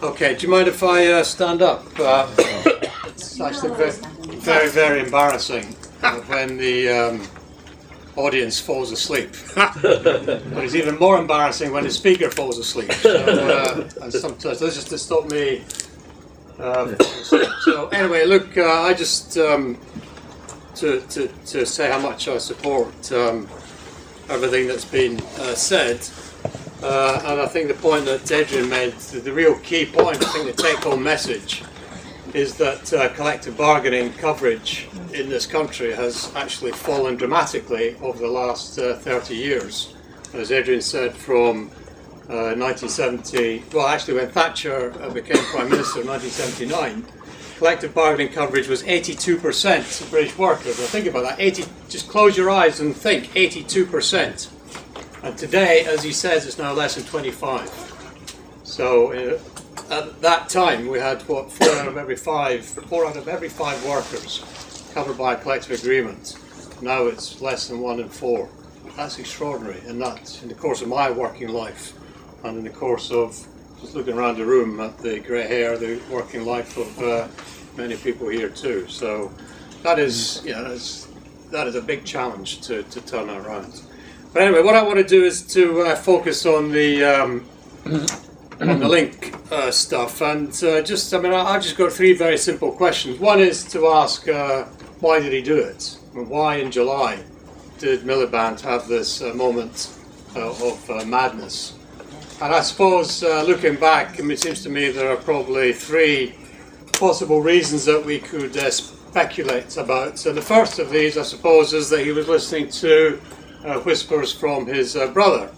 Okay, do you mind if I stand up? It's actually very, very embarrassing when the audience falls asleep. But it's even more embarrassing when the speaker falls asleep. So, and sometimes this is to stop me. So anyway, look, I just to say how much I support everything that's been said. And I think the point that Adrian made, the real key point, I think the take-home message is that collective bargaining coverage in this country has actually fallen dramatically over the last 30 years. As Adrian said, from 1970, well actually when Thatcher became Prime Minister in 1979, collective bargaining coverage was 82% of British workers. Now think about that, just close your eyes and think, 82%. And today, as he says, it's now less than 25. So at that time, we had what, four out of every five workers covered by a collective agreement. Now it's less than 1 in 4. That's extraordinary, and that in the course of my working life, and in the course of just looking around the room at the grey hair, the working life of many people here too. So that is, that is a big challenge to turn that around. But anyway, what I want to do is to focus on the link stuff, and I've just got 3 very simple questions. One is to ask, why did he do it? Why in July did Miliband have this moment of madness? And I suppose, looking back, it seems to me there are probably 3 possible reasons that we could speculate about. So the first of these, I suppose, is that he was listening to whispers from his brother,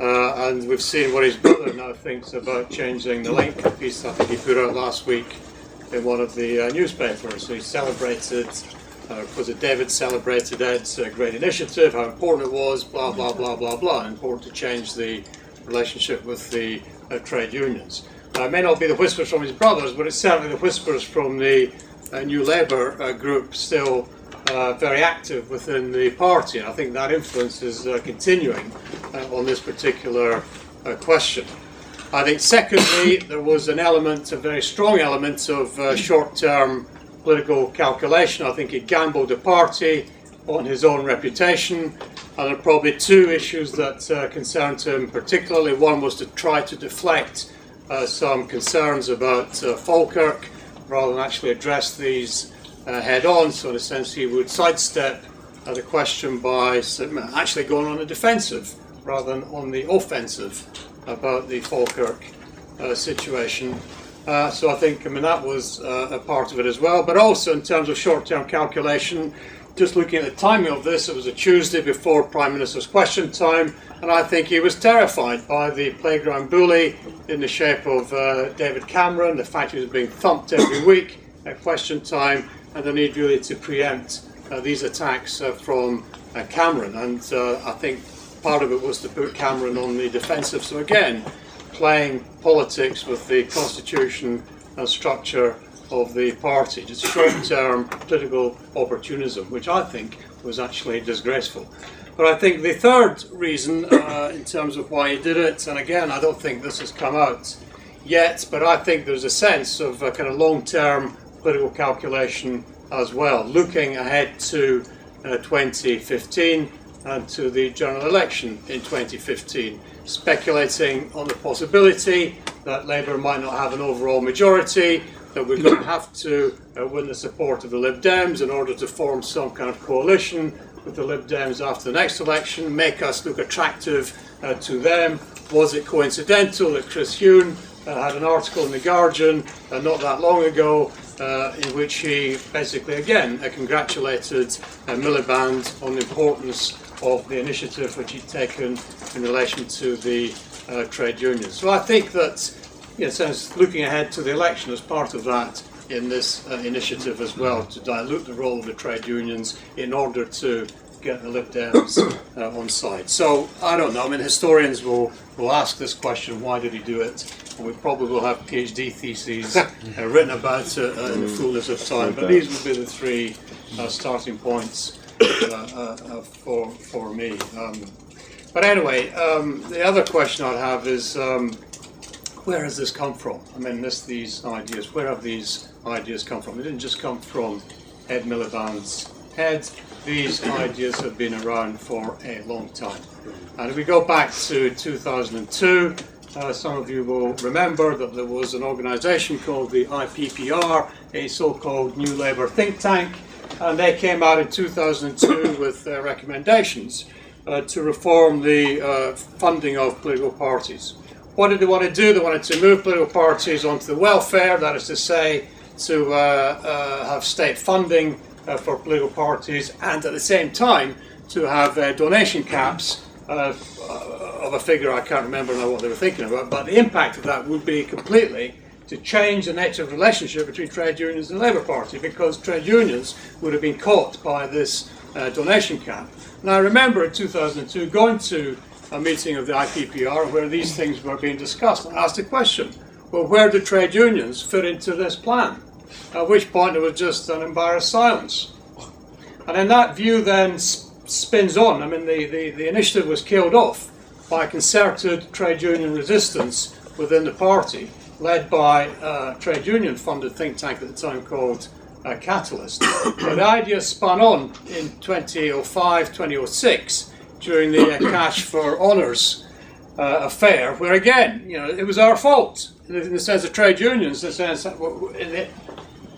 and we've seen what his brother now thinks about changing the link piece I think he put out last week in one of the newspapers. So he celebrated, David celebrated Ed's great initiative, how important it was, blah blah blah blah blah, important to change the relationship with the trade unions. It may not be the whispers from his brothers, but it's certainly the whispers from the New Labour group still very active within the party, and I think that influence is continuing on this particular question. I think secondly, there was an element, a very strong element of short-term political calculation. I think he gambled the party on his own reputation, and there are probably 2 issues that concerned him particularly. One was to try to deflect some concerns about Falkirk rather than actually address these head on, so in a sense he would sidestep the question by actually going on the defensive rather than on the offensive about the Falkirk situation. So I think that was a part of it as well, but also in terms of short-term calculation, just looking at the timing of this, it was a Tuesday before Prime Minister's question time, and I think he was terrified by the playground bully in the shape of David Cameron, the fact he was being thumped every week at question time, and the need really to preempt these attacks from Cameron. And I think part of it was to put Cameron on the defensive. So again, playing politics with the constitution and structure of the party, just short-term political opportunism, which I think was actually disgraceful. But I think the third reason in terms of why he did it, and again, I don't think this has come out yet, but I think there's a sense of a kind of long-term political calculation as well, looking ahead to 2015 and to the general election in 2015, speculating on the possibility that Labour might not have an overall majority, that we're going to have to win the support of the Lib Dems in order to form some kind of coalition with the Lib Dems after the next election, make us look attractive to them. Was it coincidental that Chris Huhne had an article in The Guardian not that long ago in which he basically again congratulated Miliband on the importance of the initiative which he'd taken in relation to the trade unions. So I think that, since looking ahead to the election as part of that in this initiative as well, to dilute the role of the trade unions in order to get the Lib Dems on side. So I don't know, historians will ask this question, why did he do it? And we probably will have PhD theses written about it in the fullness of time, but these would be the 3 starting points for me. But anyway, the other question I'd have is where has this come from? I mean, these ideas, where have these ideas come from? They didn't just come from Ed Miliband's head. These ideas have been around for a long time. And if we go back to 2002, some of you will remember that there was an organisation called the IPPR, a so-called New Labour think tank, and they came out in 2002 with their recommendations to reform the funding of political parties. What did they want to do? They wanted to move political parties onto the welfare, that is to say, to have state funding for political parties, and at the same time to have donation caps of a figure I can't remember now what they were thinking about, but the impact of that would be completely to change the nature of the relationship between trade unions and the Labour Party, because trade unions would have been caught by this donation cap. Now I remember in 2002 going to a meeting of the IPPR where these things were being discussed, and asked the question, well, where do trade unions fit into this plan? At which point there was just an embarrassed silence. And then that view then spins on. I mean, the initiative was killed off by concerted trade union resistance within the party, led by a trade union funded think tank at the time called Catalyst. But the idea spun on in 2005, 2006, during the Cash for Honours affair, where again, it was our fault in the sense of trade unions, in the sense that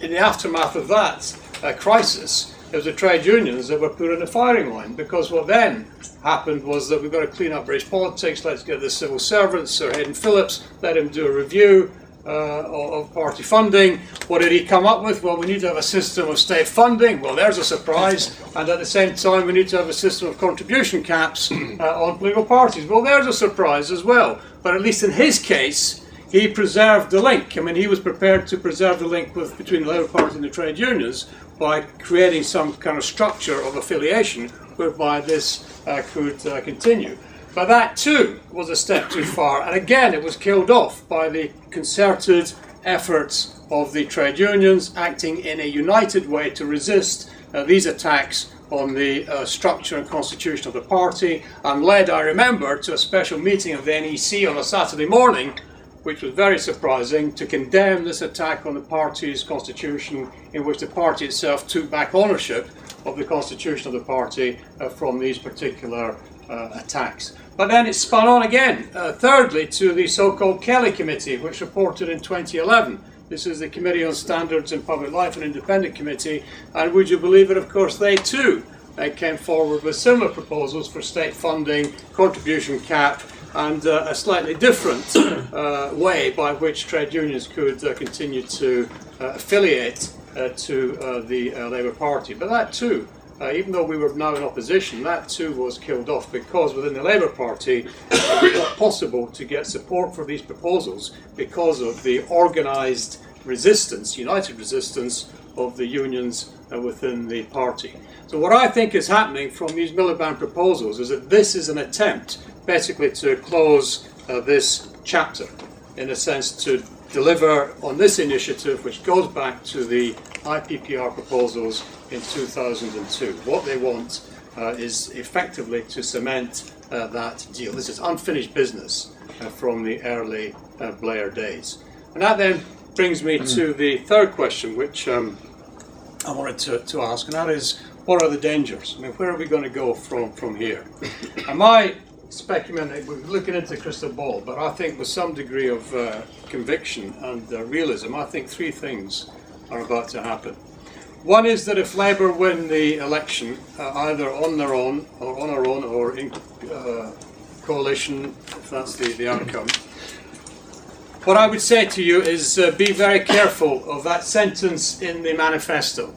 in the aftermath of that crisis, it was the trade unions that were put in the firing line, because what then happened was that we've got to clean up British politics, let's get the civil servants, Sir Hayden Phillips, let him do a review of party funding. What did he come up with? Well, we need to have a system of state funding. Well, there's a surprise. And at the same time, we need to have a system of contribution caps on political parties. Well, there's a surprise as well. But at least in his case, he preserved the link. I mean, he was prepared to preserve the link between the Labour Party and the trade unions by creating some kind of structure of affiliation whereby this could continue. But that too was a step too far, and again it was killed off by the concerted efforts of the trade unions acting in a united way to resist these attacks on the structure and constitution of the party, and led, I remember, to a special meeting of the NEC on a Saturday morning, which was very surprising, to condemn this attack on the party's constitution, in which the party itself took back ownership of the constitution of the party from these particular attacks. But then it spun on again, thirdly, to the so-called Kelly Committee, which reported in 2011. This is the Committee on Standards in Public Life, an independent committee, and would you believe it, of course, they too came forward with similar proposals for state funding, contribution cap, and a slightly different way by which trade unions could continue to affiliate to the Labour Party. But that too, even though we were now in opposition, that too was killed off, because within the Labour Party it was not possible to get support for these proposals because of the organised resistance, united resistance of the unions within the party. So what I think is happening from these Miliband proposals is that this is an attempt basically to close this chapter, in a sense to deliver on this initiative, which goes back to the IPPR proposals in 2002. What they want is effectively to cement that deal. This is unfinished business from the early Blair days. And that then brings me to the third question, which I wanted to ask, and that is, what are the dangers? I mean, where are we going to go from here? And my speculation, we're looking into the crystal ball, but I think with some degree of conviction and realism, I think three things are about to happen. One is that if Labour win the election, either on their own, or on our own, or in coalition, if that's the outcome, what I would say to you is be very careful of that sentence in the manifesto.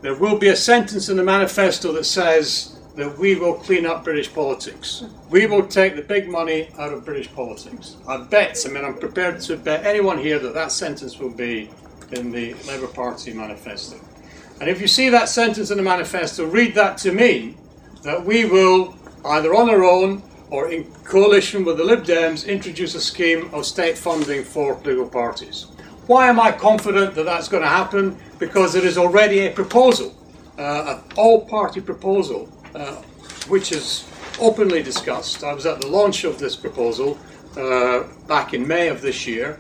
There will be a sentence in the manifesto that says that we will clean up British politics. We will take the big money out of British politics. I'm prepared to bet anyone here that that sentence will be in the Labour Party manifesto. And if you see that sentence in the manifesto, read that to mean that we will, either on our own or in coalition with the Lib Dems, introduce a scheme of state funding for political parties. Why am I confident that that's going to happen? Because there is already a proposal, an all-party proposal, which is openly discussed. I was at the launch of this proposal back in May of this year,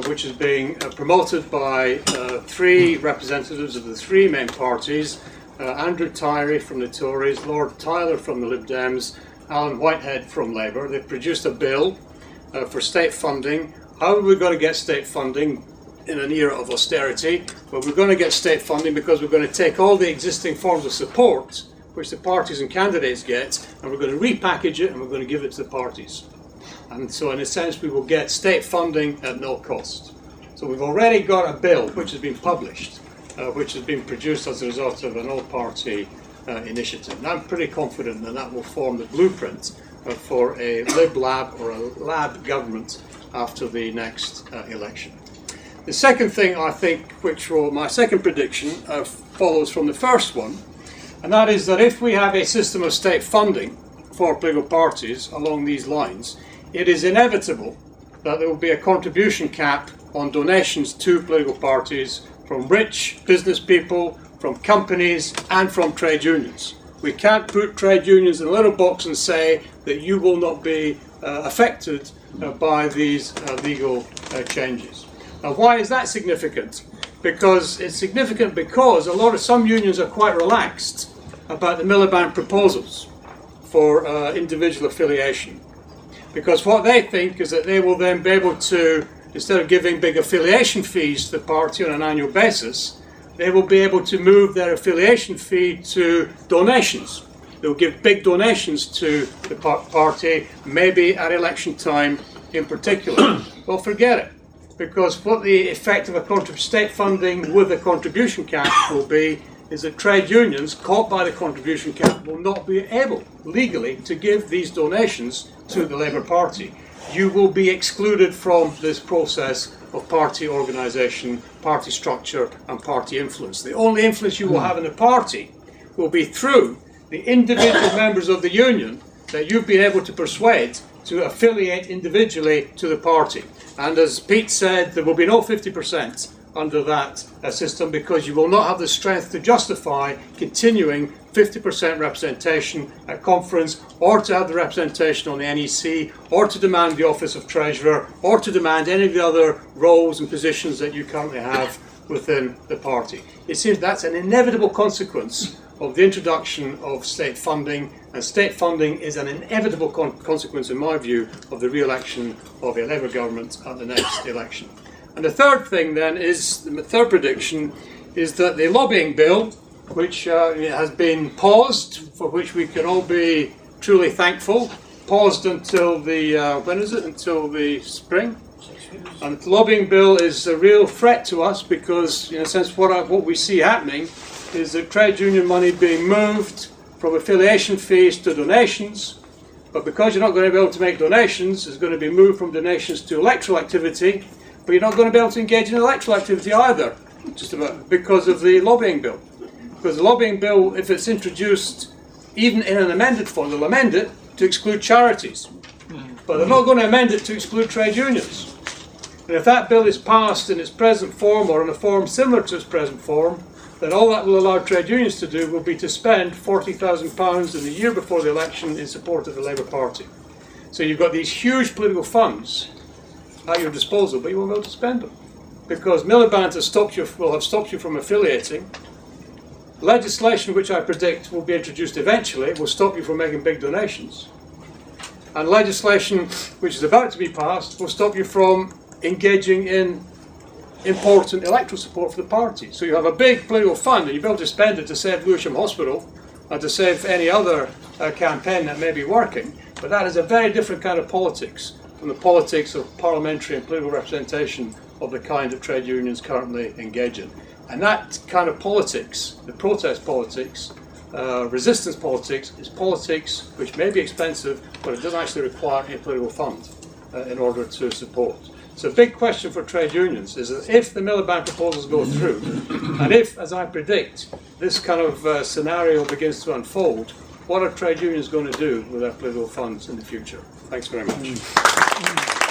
which is being promoted by 3 representatives of the 3 main parties, Andrew Tyree from the Tories, Lord Tyler from the Lib Dems, Alan Whitehead from Labour. They've produced a bill for state funding. How are we going to get state funding in an era of austerity? Well, we're going to get state funding because we're going to take all the existing forms of support which the parties and candidates get, and we're going to repackage it and we're going to give it to the parties. And so in a sense we will get state funding at no cost. So we've already got a bill which has been published, which has been produced as a result of an all-party initiative. And I'm pretty confident that that will form the blueprint for a Lib Lab or a Lab government after the next election. The second thing I think, which will, my second prediction follows from the first one, and that is that if we have a system of state funding for political parties along these lines, it is inevitable that there will be a contribution cap on donations to political parties from rich business people, from companies and from trade unions. We can't put trade unions in a little box and say that you will not be affected by these legal changes. Now, why is that significant? Because it's significant because some unions are quite relaxed about the Miliband proposals for individual affiliation. Because what they think is that they will then be able to, instead of giving big affiliation fees to the party on an annual basis, they will be able to move their affiliation fee to donations. They'll give big donations to the party, maybe at election time in particular. Well, forget it. Because what the effect of a state funding with a contribution cap will be is that trade unions caught by the contribution cap will not be able legally to give these donations to the Labour Party. You will be excluded from this process of party organisation, party structure and party influence. The only influence you will have in the party will be through the individual members of the union that you've been able to persuade to affiliate individually to the party. And as Pete said, there will be no 50% under that system because you will not have the strength to justify continuing 50% representation at conference, or to have the representation on the NEC, or to demand the office of Treasurer, or to demand any of the other roles and positions that you currently have within the party. It seems that's an inevitable consequence of the introduction of state funding, and state funding is an inevitable consequence, in my view, of the re-election of a Labour government at the next election. And the third thing then is, the third prediction, is that the lobbying bill, which has been paused, for which we can all be truly thankful, paused until the, when is it? Until the spring? And the lobbying bill is a real threat to us because, in a sense, what we see happening is that trade union money being moved from affiliation fees to donations, but because you're not going to be able to make donations, it's going to be moved from donations to electoral activity, but you're not going to be able to engage in electoral activity either, just about because of the lobbying bill. Because the lobbying bill, if it's introduced even in an amended form, they'll amend it to exclude charities, but they're not going to amend it to exclude trade unions. And if that bill is passed in its present form or in a form similar to its present form, then all that will allow trade unions to do will be to spend £40,000 in the year before the election in support of the Labour Party. So you've got these huge political funds at your disposal, but you won't be able to spend them because Miliband will have stopped you from affiliating. Legislation, which I predict will be introduced eventually, will stop you from making big donations. And legislation, which is about to be passed, will stop you from engaging in important electoral support for the party. So you have a big political fund and you'll be able to spend it to save Lewisham Hospital and to save any other campaign that may be working. But that is a very different kind of politics from the politics of parliamentary and political representation of the kind that trade unions currently engage in. And that kind of politics, the protest politics, resistance politics, is politics which may be expensive, but it doesn't actually require a political fund in order to support. So a big question for trade unions is that if the Miliband proposals go through, and if, as I predict, this kind of scenario begins to unfold, what are trade unions going to do with their political funds in the future? Thanks very much.